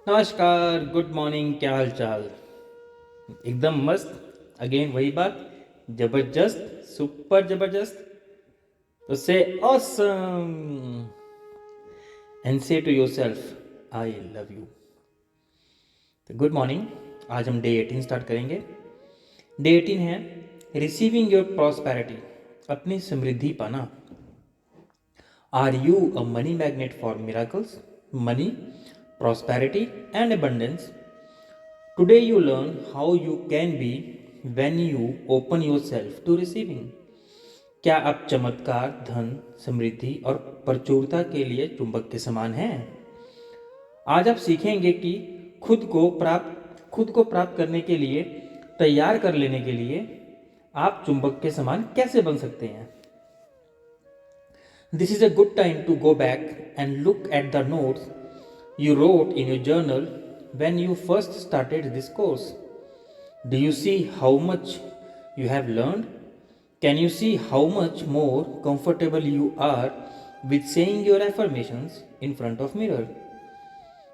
नमस्कार, good morning, क्या हाल चाल। एकदम मस्त। अगेन वही बात, जबरदस्त, सुपर जबरदस्त। तो say awesome and say to yourself I love you. तो गुड मॉर्निंग। आज हम डे 18 स्टार्ट करेंगे। डे 18 है रिसीविंग योर प्रॉस्पेरिटी, अपनी समृद्धि पाना। Are you a money magnet for miracles, money, prosperity and abundance? Today you learn how you can be when you open yourself to receiving. क्या आप चमत्कार, धन, समृद्धि और प्रचुरता के लिए चुंबक के समान हैं? आज आप सीखेंगे कि खुद को प्राप्त करने के लिए, तैयार कर लेने के लिए आप चुंबक के समान कैसे बन सकते हैं। This is a good time to go back and look at the notes you wrote in your journal when you first started this course. Do you see how much you have learned? Can you see how much more comfortable you are with saying your affirmations in front of mirror?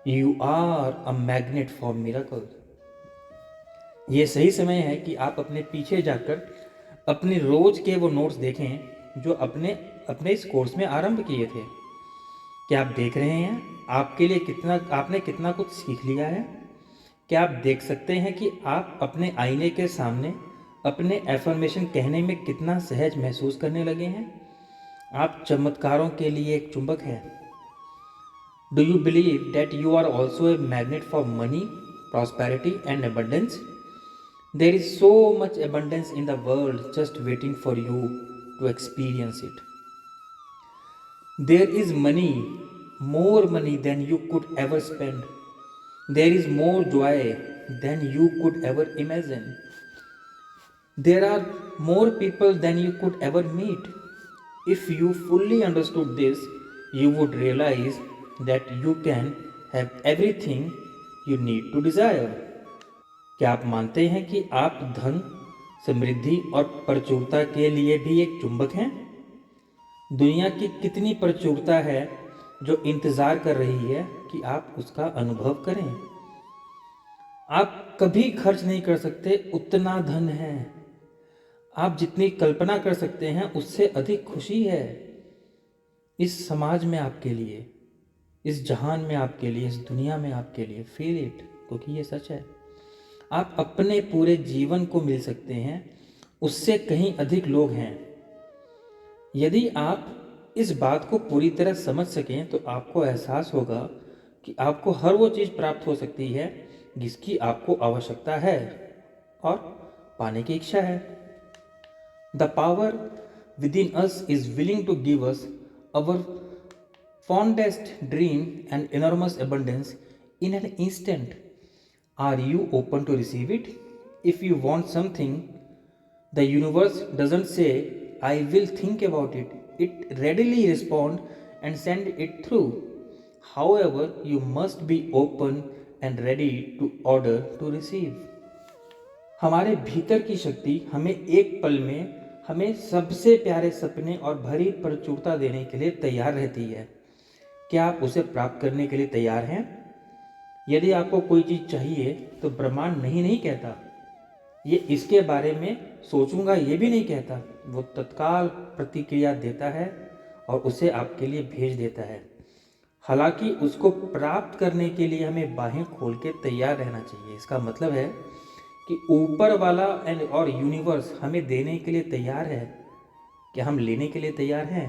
You are a magnet for miracle. ये सही समय है कि आप अपने पीछे जाकर अपने रोज के वो नोट्स देखें जो अपने अपने इस कोर्स में आरंभ किए थे। क्या आप देख रहे हैं आपके लिए आपने कितना कुछ सीख लिया है? क्या आप देख सकते हैं कि आप अपने आईने के सामने अपने एफर्मेशन कहने में कितना सहज महसूस करने लगे हैं? आप चमत्कारों के लिए एक चुंबक हैं। Do you believe that you are also a magnet for money, prosperity and abundance? There is so much abundance in the world just waiting for you to experience it. There is money, more money than you could ever spend. There is more joy than you could ever imagine. There are more people than you could ever meet. If you fully understood this, you would realize that you can have everything you need to desire. क्या आप मानते हैं कि आप धन, समृद्धि और प्रचुरता के लिए भी एक चुंबक हैं? दुनिया की कितनी प्रचुरता है जो इंतज़ार कर रही है कि आप उसका अनुभव करें। आप कभी खर्च नहीं कर सकते उतना धन है। आप जितनी कल्पना कर सकते हैं उससे अधिक खुशी है इस समाज में आपके लिए, इस जहान में आपके लिए, इस दुनिया में आपके लिए। फील इट, क्योंकि ये सच है। आप अपने पूरे जीवन को मिल सकते हैं, उससे कहीं अधिक लोग हैं। यदि आप इस बात को पूरी तरह समझ सकें तो आपको एहसास होगा कि आपको हर वो चीज़ प्राप्त हो सकती है जिसकी आपको आवश्यकता है और पाने की इच्छा है। The power within us is willing to give us our fondest dream and enormous abundance in an instant. Are you open to receive it? If you want something, the universe doesn't say, I will think about it. It readily responds and sends it through. However, you must be open and ready to order to receive. हमारे भीतर की शक्ति हमें एक पल में हमें सबसे प्यारे सपने और भरी प्रचुरता देने के लिए तैयार रहती है। क्या आप उसे प्राप्त करने के लिए तैयार हैं? यदि आपको कोई चीज़ चाहिए तो ब्रह्मांड नहीं कहता ये इसके बारे में सोचूंगा, ये भी नहीं कहता। वो तत्काल प्रतिक्रिया देता है और उसे आपके लिए भेज देता है। हालांकि उसको प्राप्त करने के लिए हमें बाहें खोल के तैयार रहना चाहिए। इसका मतलब है कि ऊपर वाला और यूनिवर्स हमें देने के लिए तैयार है। क्या हम लेने के लिए तैयार हैं?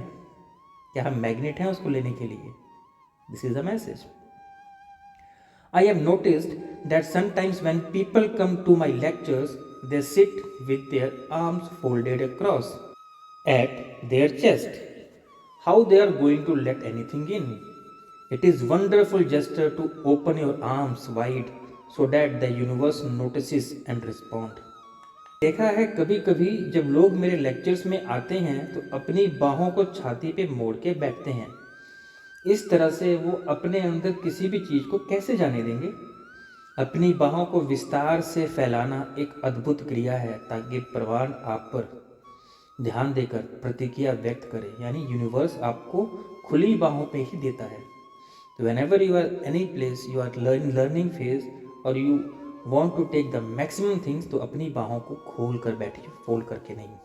क्या हम मैग्नेट हैं उसको लेने के लिए? This is the message. I have noticed that sometimes when people come to my lectures, they sit with their arms folded across at their chest. How they are going to let anything in? It is wonderful gesture to open your arms wide so that the universe notices and respond. देखा है कभी कभी जब लोग मेरे lectures में आते हैं तो अपनी बाहों को छाती पे मोड़ के बैठते हैं। इस तरह से वो अपने अंदर किसी भी चीज़ को कैसे जाने देंगे? अपनी बाहों को विस्तार से फैलाना एक अद्भुत क्रिया है ताकि प्रवान आप पर ध्यान देकर प्रतिक्रिया व्यक्त करे, यानी यूनिवर्स आपको खुली बाहों पे ही देता है। तो whenever you are any place you are learning phase और you want to take the maximum things, तो अपनी बाहों को खोल कर बैठिए, फोल्ड करके नहीं.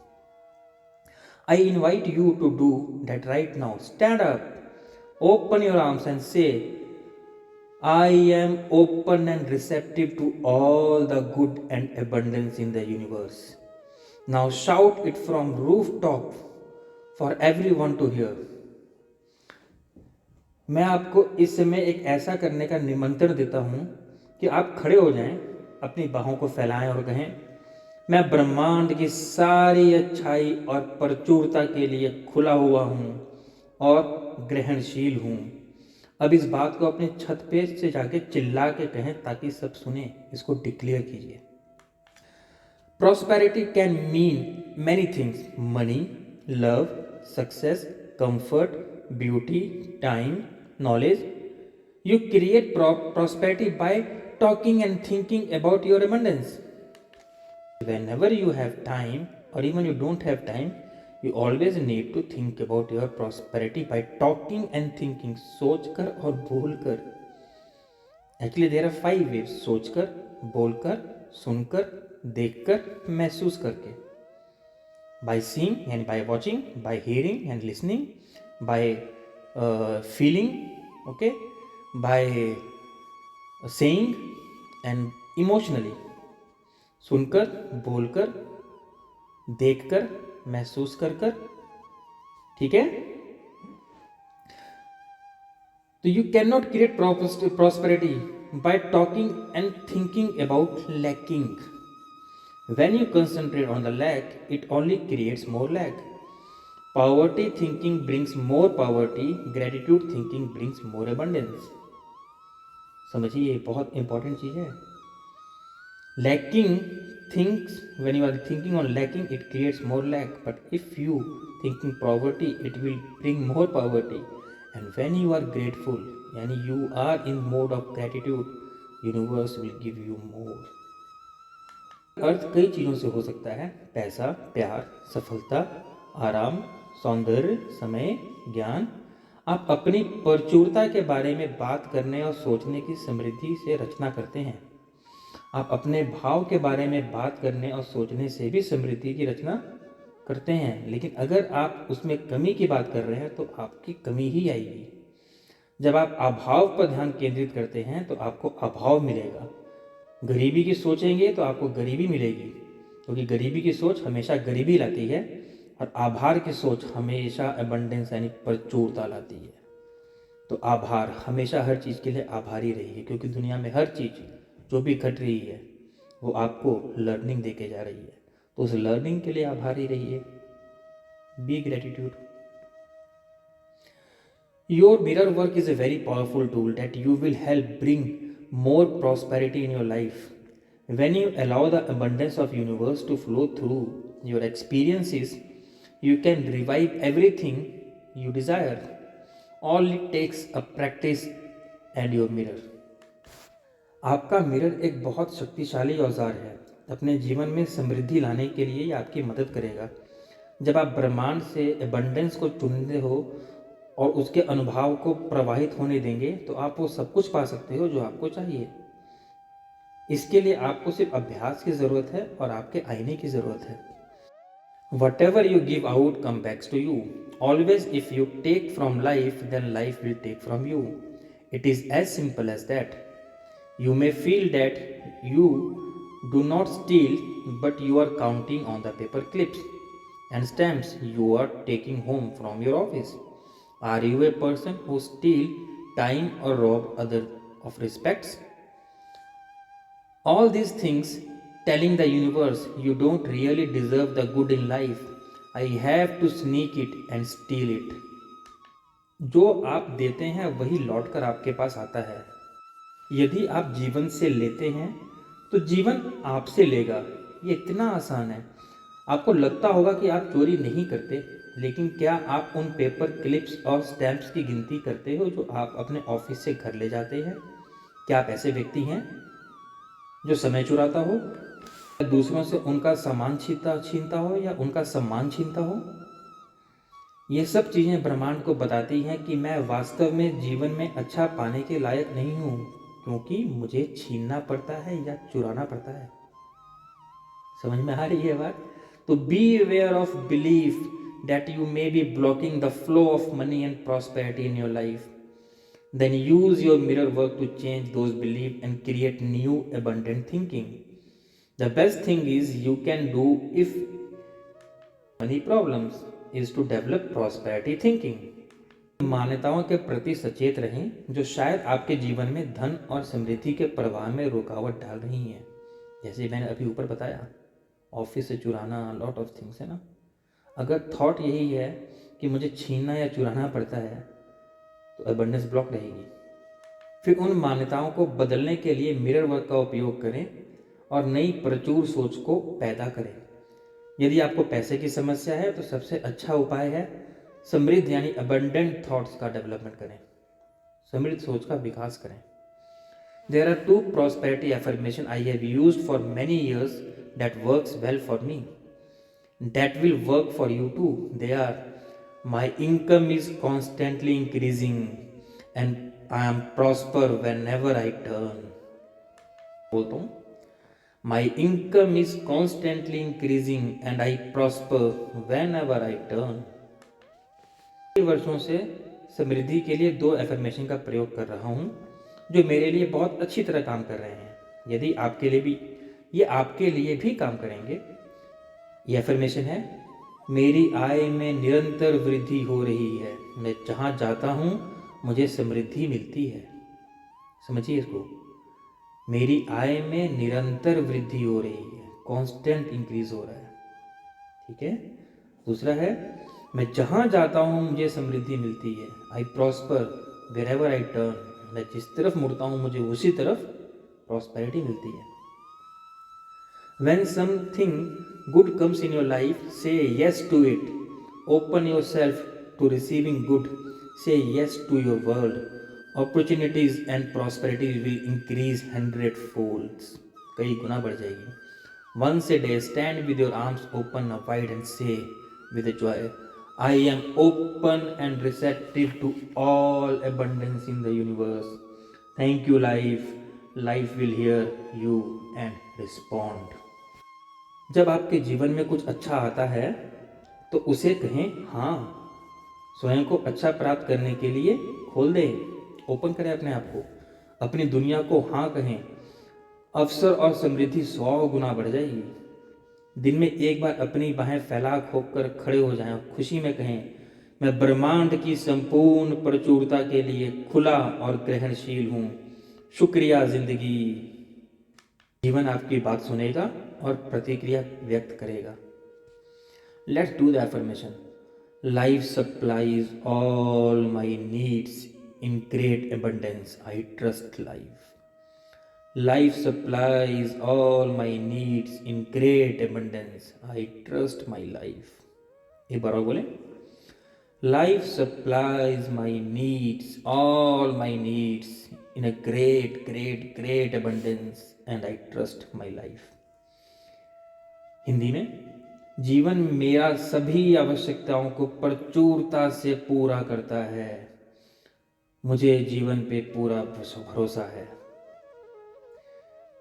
I invite you to do that right now. Stand up, open your arms and say, I am open and receptive to all the good and abundance in the universe. Now shout it from rooftop for everyone to hear. मैं आपको इस समय एक ऐसा करने का निमंत्रण देता हूँ कि आप खड़े हो जाएं, अपनी बाहों को फैलाएं और कहें, मैं ब्रह्मांड की सारी अच्छाई और प्रचुरता के लिए खुला हुआ हूँ और ग्रहणशील हूँ. अब इस बात को अपने छत पे से जाके चिल्ला के कहें ताकि सब सुने. इसको डिक्लेयर कीजिए. Prosperity can mean many things. Money, love, success, comfort, beauty, time, knowledge. You create prosperity by talking and thinking about your abundance. Whenever you have time or even you don't have time, you always need to think about your prosperity by talking and thinking. सोचकर और बोलकर. Actually there are 5 ways. सोचकर, बोलकर, सुनकर, देखकर, महसूस करके. By seeing and by watching, by hearing and listening, by feeling, okay, by saying and emotionally. सुनकर, बोलकर, देखकर, महसूस कर कर. ठीक है. तो you cannot create prosperity by talking and thinking about lacking. When you concentrate on the lack, it only creates more lack. Poverty thinking brings more poverty. Gratitude thinking brings more abundance. समझिए, ये बहुत important चीज़ है. Lacking things, when you are thinking on lacking, it creates more lack. But if you thinking poverty, it will bring more poverty. And when you are grateful, यानी you are in mode of gratitude, universe will give you more. अर्थ कई चीज़ों से हो सकता है. पैसा, प्यार, सफलता, आराम, सौंदर्य, समय, ज्ञान. आप अपनी प्रचुरता के बारे में बात करने और सोचने की समृद्धि से रचना करते हैं. आप अपने भाव के बारे में बात करने और सोचने से भी समृद्धि की रचना करते हैं. लेकिन अगर आप उसमें कमी की बात कर रहे हैं तो आपकी कमी ही आएगी. जब आप अभाव पर ध्यान केंद्रित करते हैं तो आपको अभाव मिलेगा. गरीबी की सोचेंगे तो आपको गरीबी मिलेगी, क्योंकि गरीबी की सोच हमेशा गरीबी लाती है और आभार की सोच हमेशा अबंडेंस यानी प्रचुरता लाती है. तो आभार, हमेशा हर चीज़ के लिए आभारी रहिए, क्योंकि दुनिया में हर चीज़ जो भी घट रही है वो आपको लर्निंग देके जा रही है. तो उस लर्निंग के लिए आभारी रहिए. Be gratitude. Your mirror work is a very powerful tool that you will help bring more prosperity in your life. When you allow the abundance of universe to flow through your experiences, you can revive everything you desire. All it takes a practice and your mirror. आपका mirror एक बहुत शक्तिशाली औजार है. अपने जीवन में समृद्धि लाने के लिए ये आपकी मदद करेगा. जब आप ब्रह्मांड से एबंडेंस को चुनते हो और उसके अनुभव को प्रवाहित होने देंगे तो आप वो सब कुछ पा सकते हो जो आपको चाहिए. इसके लिए आपको सिर्फ अभ्यास की ज़रूरत है और आपके आईने की ज़रूरत है. Whatever you give out come back to you. Always if you take from life, then life will take from you. It is as simple as that. You may feel that you do not steal, but you are counting on the paper clips and stamps you are taking home from your office. Are you a person who steal time or rob others of respects? All these things telling the universe you don't really deserve the good in life. I have to sneak it and steal it. जो आप देते हैं वही लौटकर आपके पास आता है. यदि आप जीवन से लेते हैं तो जीवन आपसे लेगा. ये इतना आसान है. आपको लगता होगा कि आप चोरी नहीं करते, लेकिन क्या आप उन पेपर क्लिप्स और स्टैम्प्स की गिनती करते हो जो आप अपने ऑफिस से घर ले जाते हैं? क्या आप ऐसे व्यक्ति हैं जो समय चुराता हो, दूसरों से उनका सामान छीनता हो या उनका सम्मान छीनता हो? ये सब चीज़ें ब्रह्मांड को बताती हैं कि मैं वास्तव में जीवन में अच्छा पाने के लायक नहीं हूँ, क्योंकि मुझे छीनना पड़ता है या चुराना पड़ता है। समझ में आ रही है बात? तो be aware of belief that you may be blocking the flow of money and prosperity in your life. Then use your mirror work to change those beliefs and create new abundant thinking. The best thing is you can do if money problems is to develop prosperity thinking. मान्यताओं के प्रति सचेत रहें जो शायद आपके जीवन में धन और समृद्धि के प्रवाह में रुकावट डाल रही हैं। जैसे मैंने अभी ऊपर बताया, ऑफिस से चुराना, लॉट ऑफ थिंग्स है ना। अगर थॉट यही है कि मुझे छीनना या चुराना पड़ता है तो अबंडेंस ब्लॉक रहेगी। फिर उन मान्यताओं को बदलने के लिए मिरर वर्क का उपयोग करें और नई प्रचुर सोच को पैदा करें। यदि आपको पैसे की समस्या है तो सबसे अच्छा उपाय है समृद्ध यानी अबंडेंट थॉट्स का डेवलपमेंट करें, समृद्ध सोच का विकास करें। There are 2 prosperity affirmation I have used for many years that works well for me, that will work for you too. They are my income is constantly increasing and I am prosper whenever I turn. बोलता हूँ, My income is constantly increasing and I prosper whenever I turn. कई वर्षों से समृद्धि के लिए 2 affirmation का प्रयोग कर रहा हूँ जो मेरे लिए बहुत अच्छी तरह काम कर रहे हैं। यदि आपके लिए भी ये आपके लिए भी काम करेंगे। ये एफर्मेशन है, मेरी आय में निरंतर वृद्धि हो रही है, मैं जहाँ जाता हूँ मुझे समृद्धि मिलती है। समझिए इसको, मेरी आय में निरंतर वृद्धि हो रही है, कांस्टेंट इंक्रीज हो रहा है। ठीक है। दूसरा है, मैं जहाँ जाता हूँ मुझे समृद्धि मिलती है। आई प्रॉस्पर वेरेवर आई टर्न, मैं जिस तरफ मुड़ता हूँ मुझे उसी तरफ प्रॉस्पेरिटी मिलती है। When something good comes in your life, say yes to it. Open yourself to receiving good. Say yes to your world. Opportunities and prosperity will increase 100-fold. कई गुना बढ़ जाएगी। Once a day, stand with your arms open wide and say with a joy, I am open and receptive to all abundance in the universe. Thank you, life. Life will hear you and respond. जब आपके जीवन में कुछ अच्छा आता है तो उसे कहें हाँ। स्वयं को अच्छा प्राप्त करने के लिए खोल दें, ओपन करें अपने आप को, अपनी दुनिया को हाँ कहें। अवसर और समृद्धि 100 गुना बढ़ जाएगी। दिन में एक बार अपनी बाहें फैला खोकर खड़े हो जाएं, खुशी में कहें, मैं ब्रह्मांड की संपूर्ण प्रचुरता के लिए खुला और ग्रहणशील हूँ। शुक्रिया जिंदगी। जीवन आपकी बात सुनेगा और प्रतिक्रिया व्यक्त करेगा। Let's do the affirmation. Life supplies all my needs in great abundance, I trust life. Life supplies all my needs in great abundance, I trust my life. एक बार और बोले, life supplies my needs, all my needs in a great abundance and I trust my life. Hindi में, जीवन मेरा सभी आवश्यकताओं को प्रचुरता से पूरा करता है, मुझे जीवन पे पूरा भरोसा है।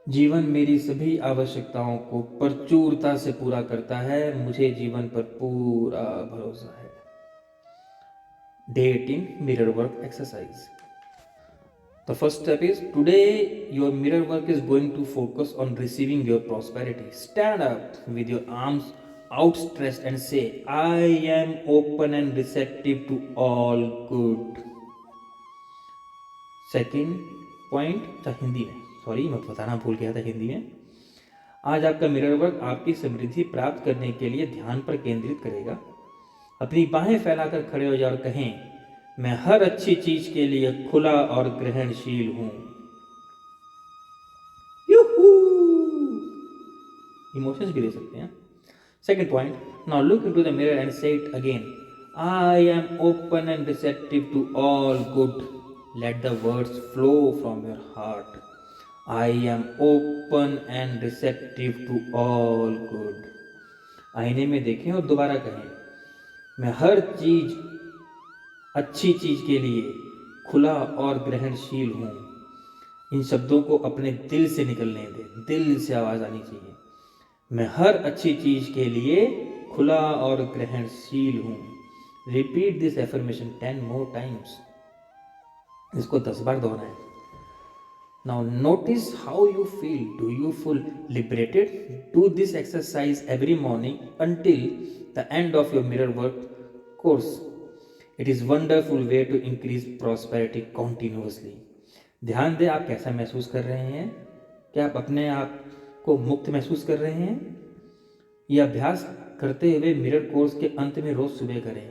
जीवन मेरी सभी आवश्यकताओं को प्रचुरता से पूरा करता है, मुझे जीवन पर पूरा भरोसा है। Day 18 mirror work exercise. The first step is, today your mirror work is going to focus on receiving your prosperity. Stand up with your arms outstretched and say, I am open and receptive to all good. Second point था हिंदी में, sorry मैं बताना भूल गया था हिंदी में। आज आपका मिरर वर्क आपकी समृद्धि प्राप्त करने के लिए ध्यान पर केंद्रित करेगा। अपनी बाहें फैलाकर खड़े हो जाओ और कहें, मैं हर अच्छी चीज के लिए खुला और ग्रहणशील हूं। इमोशंस भी दे सकते हैं। Second point, now look into the mirror and say it again, I am open and receptive to all good. Let the words flow from your heart. I am open and receptive to all good. आईने में देखें और दोबारा कहें, मैं हर चीज अच्छी चीज के लिए खुला और ग्रहणशील हूँ। इन शब्दों को अपने दिल से निकलने दें, दिल से आवाज आनी चाहिए। मैं हर अच्छी चीज के लिए खुला और ग्रहणशील हूँ। Repeat this affirmation 10 more times। इसको 10 बार दोहराएं। Now notice how you feel. Do you feel liberated? Do this exercise every morning until the end of your mirror work course. It is wonderful way to increase prosperity continuously. ध्यान दें आप कैसा महसूस कर रहे हैं। क्या आप अपने आप को मुक्त महसूस कर रहे हैं? यह अभ्यास करते हुए मिरर कोर्स के अंत में रोज सुबह करें।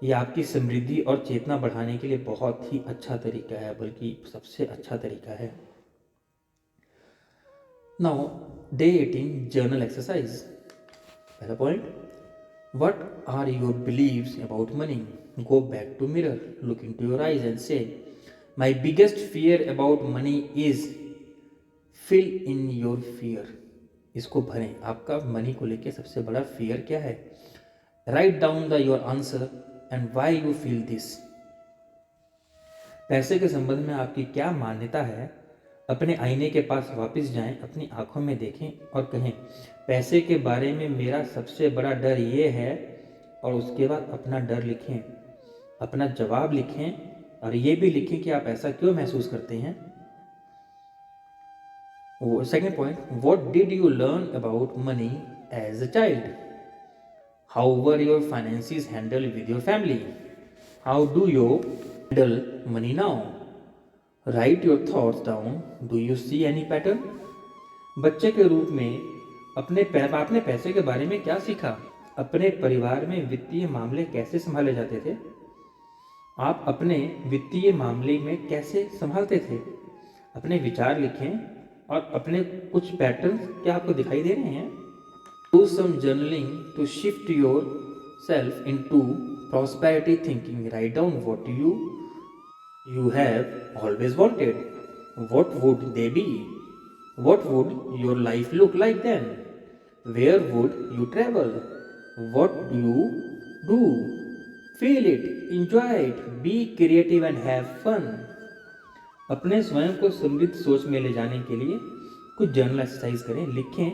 यह आपकी समृद्धि और चेतना बढ़ाने के लिए बहुत ही अच्छा तरीका है, बल्कि सबसे अच्छा तरीका है। Now day 18 journal exercise. पहला point, what are your believes about money? Go back to mirror, look into your eyes and say, my biggest fear about money is, fill in your fear. इसको भरें। आपका money को लेकर सबसे बड़ा fear क्या है? Write down the your answer and why you feel this. पैसे के संबंध में आपकी क्या मान्यता है? अपने आईने के पास वापस जाएं, अपनी आंखों में देखें और कहें, पैसे के बारे में मेरा सबसे बड़ा डर ये है, और उसके बाद अपना डर लिखें, अपना जवाब लिखें और ये भी लिखें कि आप ऐसा क्यों महसूस करते हैं। Second point, what did you learn about money as a child? How were your finances handled with your family? How do you handle money now? Write your thoughts down. Do you see any pattern? बच्चे के रूप में आपने पैसे के बारे में क्या सीखा? अपने परिवार में वित्तीय मामले कैसे संभाले जाते थे? आप अपने वित्तीय मामले में कैसे संभालते थे? अपने विचार लिखें और अपने कुछ पैटर्न्स क्या आपको दिखाई दे रहे हैं? Do some journaling to shift yourself into prosperity thinking. Write down what you have always wanted. What would they be? What would your life look like then? Where would you travel? What do you do? Feel it, enjoy it, be creative and have fun. अपने स्वयं को समृद्ध सोच में ले जाने के लिए कुछ जर्नल एक्सरसाइज करें। लिखें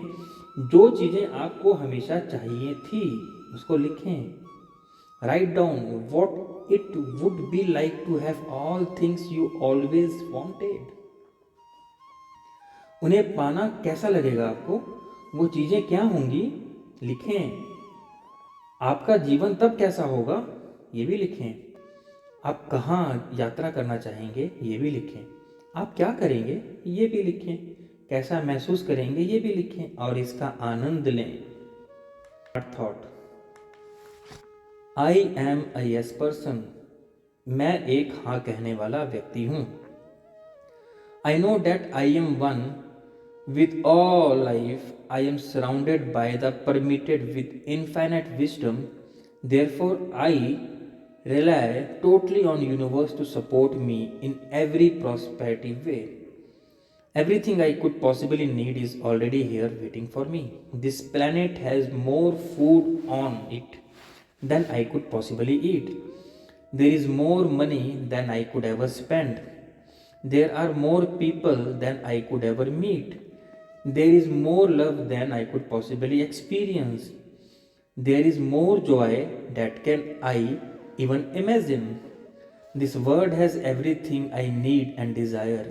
जो चीज़ें आपको हमेशा चाहिए थी, उसको लिखें। Write down what it would be like to have all things you always wanted. उन्हें पाना कैसा लगेगा आपको, वो चीज़ें क्या होंगी, लिखें। आपका जीवन तब कैसा होगा, ये भी लिखें। आप कहाँ यात्रा करना चाहेंगे, ये भी लिखें। आप क्या करेंगे, ये भी लिखें। कैसा महसूस करेंगे, ये भी लिखें और इसका आनंद लें। Thought, I am a yes person. मैं एक हाँ कहने वाला व्यक्ति हूँ। I know that I am one with all life. I am surrounded by the permitted with infinite wisdom. Therefore I rely totally on universe to support me in every prosperity way. Everything I could possibly need is already here waiting for me. This planet has more food on it than I could possibly eat. There is more money than I could ever spend. There are more people than I could ever meet. There is more love than I could possibly experience. There is more joy that can I even imagine. This world has everything I need and desire.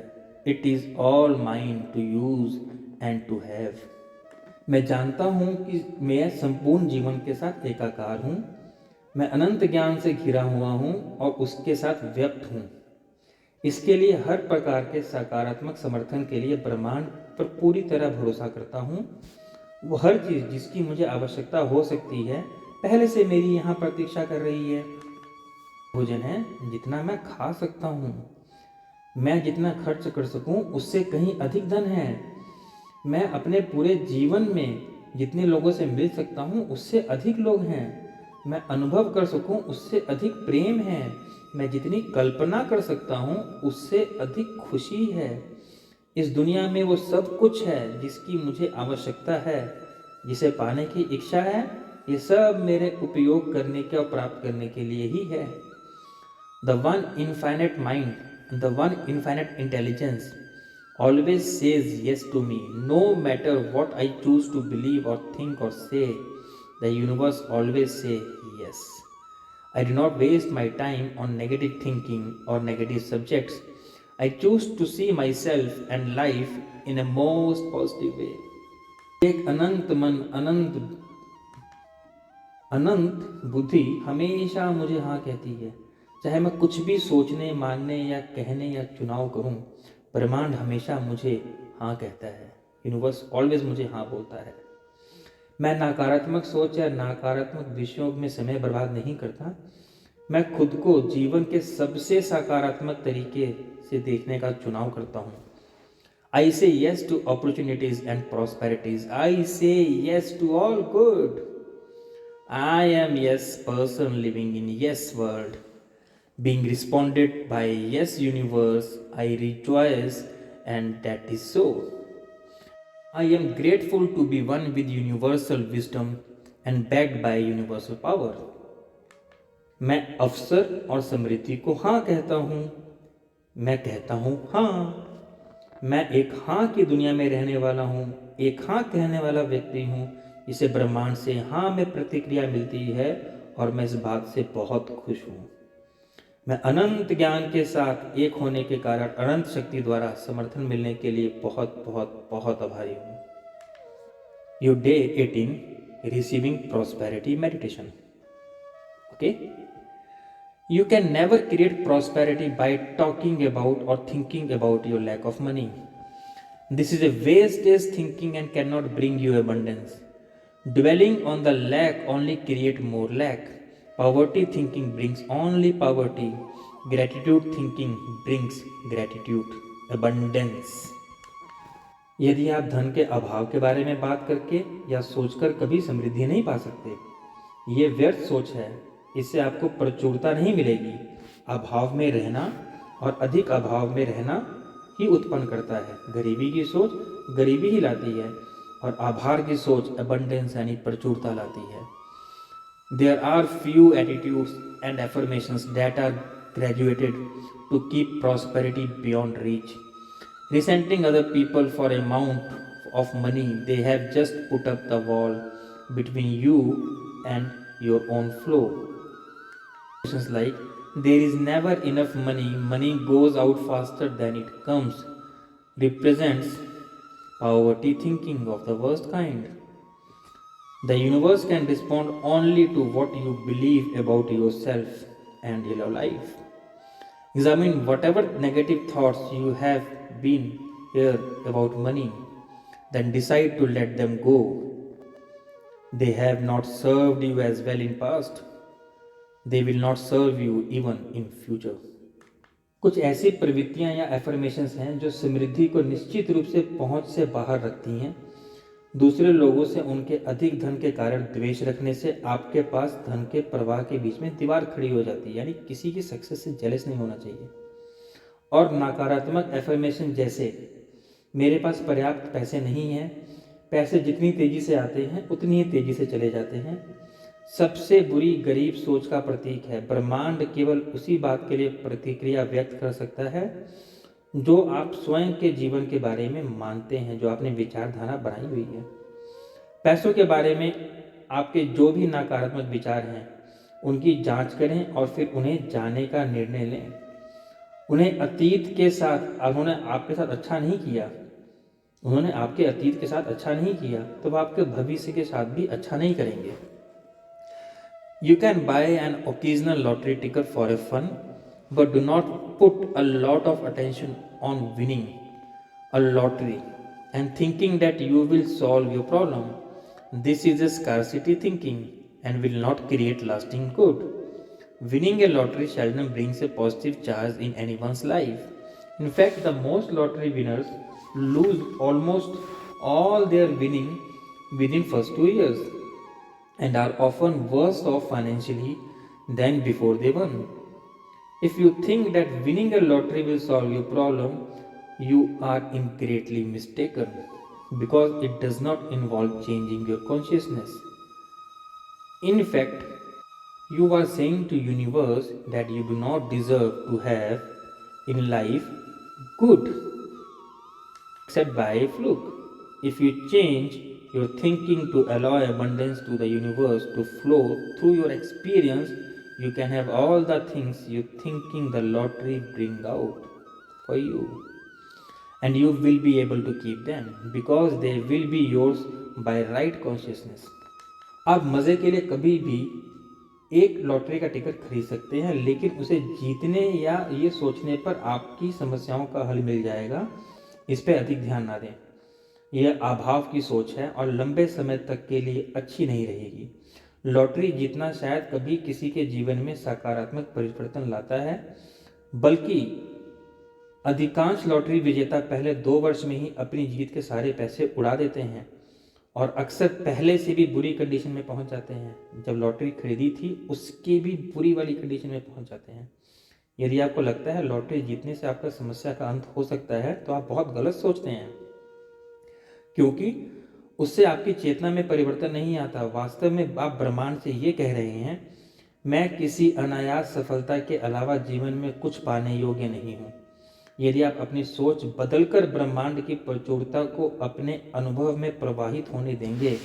It is all mine to use and to have. मैं जानता हूँ कि मैं संपूर्ण जीवन के साथ एकाकार हूँ। मैं अनंत ज्ञान से घिरा हुआ हूँ और उसके साथ व्यक्त हूँ। इसके लिए हर प्रकार के सकारात्मक समर्थन के लिए ब्रह्मांड पर पूरी तरह भरोसा करता हूँ। वो हर चीज़ जिसकी मुझे आवश्यकता हो सकती है पहले से मेरी यहाँ प्रतीक्षा कर रही है। भोजन है जितना मैं खा सकता हूँ, मैं जितना खर्च कर सकूँ उससे कहीं अधिक धन है। मैं अपने पूरे जीवन में जितने लोगों से मिल सकता हूँ उससे अधिक लोग हैं। मैं अनुभव कर सकूँ उससे अधिक प्रेम है। मैं जितनी कल्पना कर सकता हूँ उससे अधिक खुशी है। इस दुनिया में वो सब कुछ है जिसकी मुझे आवश्यकता है, जिसे पाने की इच्छा है ये सब मेरे उपयोग करने के और प्राप्त करने के लिए ही है। The one infinite mind, the one infinite intelligence always says yes to me. No matter what I choose to believe or think or say, the universe always say yes. I do not waste my time on negative thinking or negative subjects. I choose to see myself and life in a most positive way. एक अनंत मन, अनंत बुद्धि हमेशा मुझे हाँ कहती है। चाहे मैं कुछ भी सोचने, मानने या कहने या चुनाव करूं, ब्रह्मांड हमेशा मुझे हाँ कहता है। यूनिवर्स ऑलवेज मुझे हाँ बोलता है। मैं नकारात्मक सोच या नकारात्मक विषयों में समय बर्बाद नहीं करता। मैं खुद को जीवन के सबसे सकारात्मक तरीके से देखने का चुनाव करता हूँ। I say yes to opportunities and prosperities. I say yes to all good. I am yes person living in yes world. Being responded by yes universe, I rejoice, and that is so. I am grateful to be one with universal wisdom and backed by universal power. मैं अवसर और समृद्धि को हाँ कहता हूँ। मैं कहता हूँ हाँ। मैं एक हाँ की दुनिया में रहने वाला हूँ, एक हाँ कहने वाला व्यक्ति हूँ। इसे ब्रह्मांड से हाँ में प्रतिक्रिया मिलती है और मैं इस बात से बहुत खुश हूँ। मैं अनंत ज्ञान के साथ एक होने के कारण अनंत शक्ति द्वारा समर्थन मिलने के लिए बहुत बहुत बहुत आभारी हूँ। Your day 18 receiving prosperity meditation. Okay, you can never create prosperity by talking about or thinking about your lack of money. This is a wastage thinking and cannot bring you abundance. Dwelling on the lack only create more lack. Poverty thinking brings only poverty. Gratitude thinking brings gratitude, abundance. यदि आप धन के अभाव के बारे में बात करके या सोचकर कभी समृद्धि नहीं पा सकते, ये व्यर्थ सोच है। इससे आपको प्रचुरता नहीं मिलेगी। अभाव में रहना और अधिक अभाव में रहना ही उत्पन्न करता है। गरीबी की सोच गरीबी ही लाती है और आभार की सोच अबंडेंस यानी प्रचुरता लाती है। There are few attitudes and affirmations that are graduated to keep prosperity beyond reach. Resenting other people for amount of money they have just put up the wall between you and your own flow. Like there is never enough money, money goes out faster than it comes, represents poverty thinking of the worst kind. The universe can respond only to what you believe about yourself and your life. Examine whatever negative thoughts you have been here about money, then decide to let them go. They have not served you as well in past. They will not serve you even in future. कुछ ऐसी प्रवृत्तियां या affirmations हैं जो समृद्धि को निश्चित रूप से पहुंच से बाहर रखती हैं। दूसरे लोगों से उनके अधिक धन के कारण द्वेष रखने से आपके पास धन के प्रवाह के बीच में दीवार खड़ी हो जाती है, यानी किसी की सक्सेस से जेलस नहीं होना चाहिए। और नकारात्मक एफर्मेशन जैसे मेरे पास पर्याप्त पैसे नहीं हैं, पैसे जितनी तेजी से आते हैं उतनी ही तेजी से चले जाते हैं, सबसे बुरी गरीब सोच का प्रतीक है। ब्रह्मांड केवल उसी बात के लिए प्रतिक्रिया व्यक्त कर सकता है जो आप स्वयं के जीवन के बारे में मानते हैं, जो आपने विचारधारा बनाई हुई है। पैसों के बारे में आपके जो भी नकारात्मक विचार हैं उनकी जांच करें और फिर उन्हें जाने का निर्णय लें। उन्हें अतीत के साथ उन्होंने आपके साथ अच्छा नहीं किया, उन्होंने आपके अतीत के साथ अच्छा नहीं किया तो वह आपके भविष्य के साथ भी अच्छा नहीं करेंगे। You can buy an occasional lottery ticket for a fun, but do not put a lot of attention on winning a lottery and thinking that you will solve your problem. This is a scarcity thinking and will not create lasting good. Winning a lottery seldom brings a positive charge in anyone's life. In fact, the most lottery winners lose almost all their winning within first 2 years and are often worse off financially than before they won. If you think that winning a lottery will solve your problem, you are greatly mistaken because it does not involve changing your consciousness. In fact, you are saying to universe that you do not deserve to have in life good except by a fluke. If you change your thinking to allow abundance to the universe to flow through your experience, you can have all the things you thinking the lottery bring out for you. And you will be able to keep them because they will be yours by right consciousness. आप मज़े के लिए कभी भी एक lottery का ticket खरीद सकते हैं, लेकिन उसे जीतने या ये सोचने पर आपकी समस्याओं का हल मिल जाएगा, इस पर अधिक ध्यान ना दें। यह अभाव की सोच है और लंबे समय तक के लिए अच्छी नहीं रहेगी। लॉटरी जीतना शायद कभी किसी के जीवन में सकारात्मक परिवर्तन लाता है, बल्कि अधिकांश लॉटरी विजेता पहले 2 वर्ष में ही अपनी जीत के सारे पैसे उड़ा देते हैं और अक्सर पहले से भी बुरी कंडीशन में पहुंच जाते हैं। जब लॉटरी खरीदी थी उसके भी बुरी वाली कंडीशन में पहुंच जाते हैं। यदि आपको लगता है लॉटरी जीतने से आपका समस्या का अंत हो सकता है, तो आप बहुत गलत सोचते हैं, क्योंकि उससे आपकी चेतना में परिवर्तन नहीं आता। वास्तव में आप ब्रह्मांड से ये कह रहे हैं, मैं किसी अनायास सफलता के अलावा जीवन में कुछ पाने योग्य नहीं हूँ। यदि आप अपनी सोच बदलकर ब्रह्मांड की प्रचुरता को अपने अनुभव में प्रवाहित होने देंगे,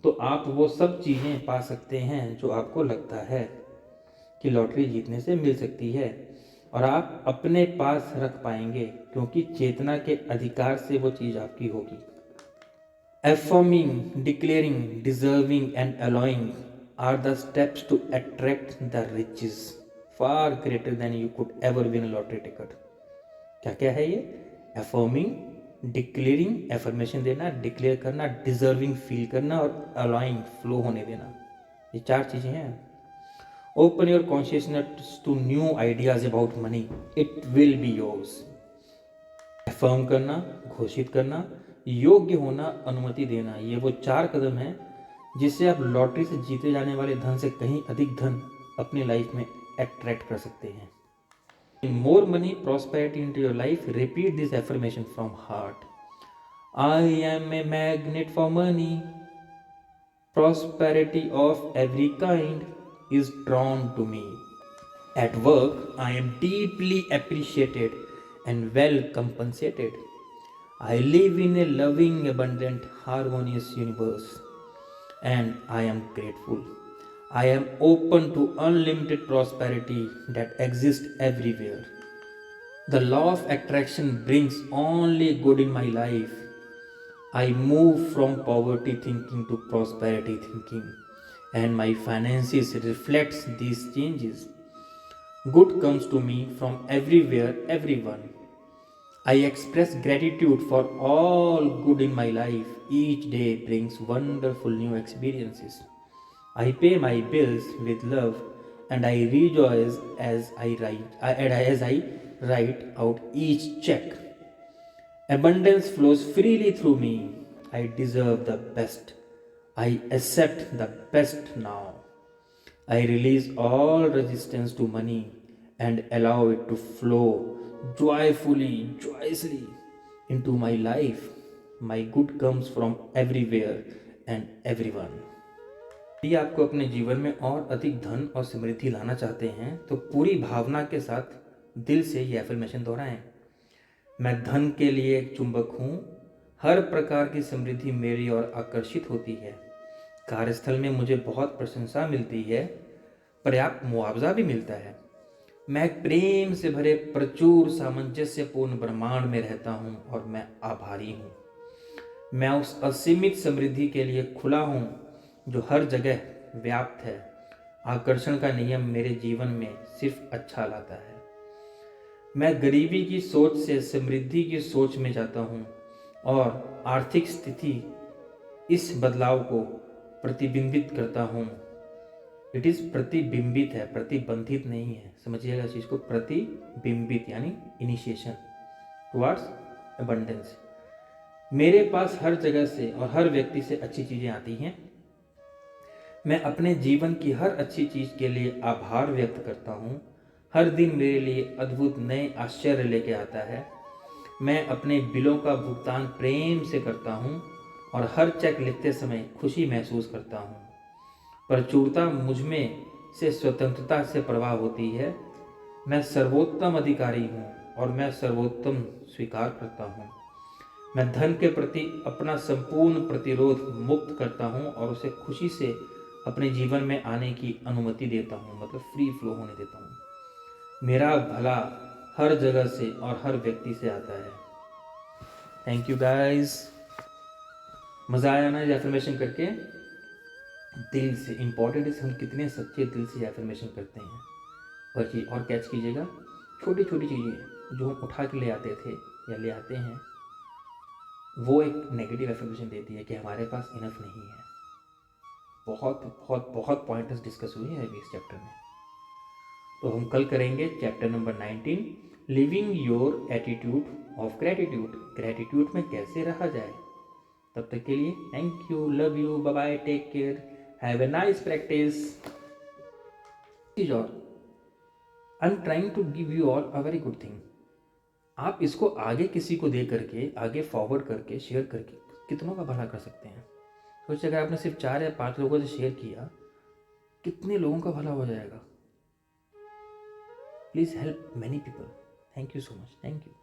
तो आप वो सब चीज़ें पा सकते हैं जो आपको लगता है कि लॉटरी जीतने से मिल सकती है, और आप अपने पास रख पाएंगे, क्योंकि चेतना के अधिकार से वो चीज़ आपकी होगी। Affirming, declaring, deserving and allowing are the steps to attract the riches far greater than you could ever win a lottery ticket. क्या क्या है ये? Affirming, declaring, affirmation देना, declare करना, deserving feel करना और allowing flow होने देना। ये 4 चीज़ें हैं। Open your consciousness to new ideas about money. It will be yours. Affirm करना, घोषित करना, योग्य होना, अनुमति देना, ये वो 4 कदम हैं जिससे आप लॉटरी से जीते जाने वाले धन से कहीं अधिक धन अपनी लाइफ में अट्रैक्ट कर सकते हैं। More money, prosperity into your life. Repeat this affirmation from heart. I am a magnet for money. Prosperity of every kind is drawn to me. At work, I am deeply appreciated and well compensated. I live in a loving, abundant, harmonious universe, and I am grateful. I am open to unlimited prosperity that exists everywhere. The law of attraction brings only good in my life. I move from poverty thinking to prosperity thinking, and my finances reflects these changes. Good comes to me from everywhere, everyone. I express gratitude for all good in my life. Each day brings wonderful new experiences. I pay my bills with love, and I rejoice as I write out each check. Abundance flows freely through me. I deserve the best. I accept the best now. I release all resistance to money and allow it to flow joyously into my life. My good comes from everywhere and everyone. यदि आपको अपने जीवन में और अधिक धन और समृद्धि लाना चाहते हैं, तो पूरी भावना के साथ दिल से ये एफर्मेशन दोहराएं। मैं धन के लिए एक चुंबक हूँ। हर प्रकार की समृद्धि मेरी ओर आकर्षित होती है। कार्यस्थल में मुझे बहुत प्रशंसा मिलती है, पर्याप्त मुआवजा भी मिलता है। मैं प्रेम से भरे प्रचुर सामंजस्यपूर्ण ब्रह्मांड में रहता हूँ और मैं आभारी हूँ। मैं उस असीमित समृद्धि के लिए खुला हूँ जो हर जगह व्याप्त है। आकर्षण का नियम मेरे जीवन में सिर्फ अच्छा लाता है। मैं गरीबी की सोच से समृद्धि की सोच में जाता हूँ और आर्थिक स्थिति इस बदलाव को प्रतिबिंबित करता हूँ। इट इज़ प्रतिबिंबित है, प्रतिबंधित नहीं है। समझिएगा इस चीज़ को। प्रतिबिंबित यानी इनिशिएशन टुवर्ड्स अबंडेंस। मेरे पास हर जगह से और हर व्यक्ति से अच्छी चीज़ें आती हैं। मैं अपने जीवन की हर अच्छी चीज़ के लिए आभार व्यक्त करता हूँ। हर दिन मेरे लिए अद्भुत नए आश्चर्य लेके आता है। मैं अपने बिलों का भुगतान प्रेम से करता हूँ और हर चेक लिखते समय खुशी महसूस करता हूँ। प्रचुरता मुझ में से स्वतंत्रता से प्रवाह होती है। मैं सर्वोत्तम अधिकारी हूँ और मैं सर्वोत्तम स्वीकार करता हूँ। मैं धन के प्रति अपना संपूर्ण प्रतिरोध मुक्त करता हूँ और उसे खुशी से अपने जीवन में आने की अनुमति देता हूँ, मतलब फ्री फ्लो होने देता हूँ। मेरा भला हर जगह से और हर व्यक्ति से आता है। Thank you guys. मज़ा आया ना ये एफर्मेशन करके? दिल से इम्पॉर्टेंट है हम कितने सच्चे दिल से एफर्मेशन करते हैं। और कैच कीजिएगा, छोटी छोटी चीज़ें जो हम उठा के ले आते थे या ले आते हैं, वो एक नेगेटिव एफर्मेशन देती है कि हमारे पास इनफ नहीं है। बहुत बहुत बहुत पॉइंट्स डिस्कस हुए हैं अभी इस चैप्टर में। तो हम कल करेंगे chapter number 19, living your attitude of gratitude. Gratitude में कैसे रहा जाए। तब तक के लिए thank you, love you, bye bye, take care, have a nice practice. और I am trying to give you all a very good thing. आप इसको आगे किसी को दे करके, आगे फॉरवर्ड करके, शेयर करके कितनों का भला कर सकते हैं। सोचिए अगर आपने सिर्फ 4 या 5 लोगों से शेयर किया, कितने लोगों का भला हो जाएगा। Please help many people. Thank you so much. Thank you.